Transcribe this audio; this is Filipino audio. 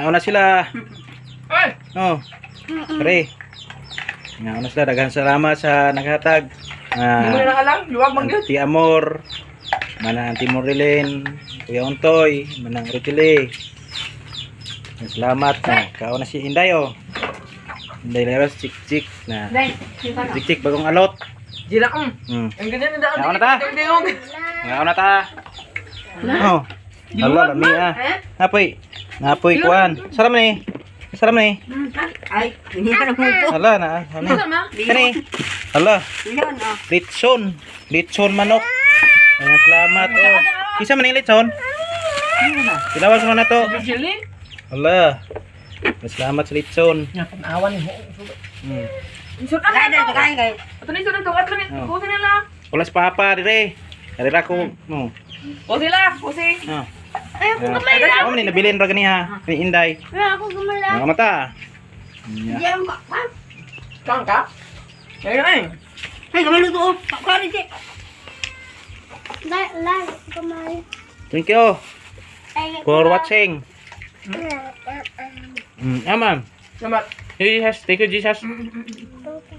Nauna sila. Ay! Oh. Pre. Nauna sila. Daghan salamat sa naghatag. Hindi mo na alam. Luwag mang yun. Auntie Amor. Manang Auntie Morilyn. Kuya Untoy. Manang Rutile. Salamat na. Kauna si Inday oh. Inday leros chik-chik na. Chik-chik bagong alot. Jila ko. Hmm. Ang ganyan na daan. Nauna ta. Nauna ta. Oh. Hala, lami ah. Napoy. Napoy kuan. Saram ni. Saram ni. Ay, hindi ka namuto. Hala na. Ano? Kani. Hala. Yan, oh. Litson. Litson manok. Ay, salamat oh. Kisa man yung litson? Pilawag mo na to. Jilin? Hala. Salamat sa litson. Awan mo. Insur ka Kaya na, kaya kayo. Ito na isunod. Tukat lang. Oh. Kusin nila. Wala si Papa dire. Dire ko. No. Kusin lang. Kusin. Ah. Ay, ako Ay, gamay. Ako man nabilin ra ganiha. Ni Inday. Ay, ako gamay lang. Mga mata. Yeah. Yan, bakit? Saan ka? Ayun ay. Ay, gamay luto, oh. Pakari, di. Gamay. Thank you for watching. Aman. Salamat. Jesus, thank you Jesus. Okay.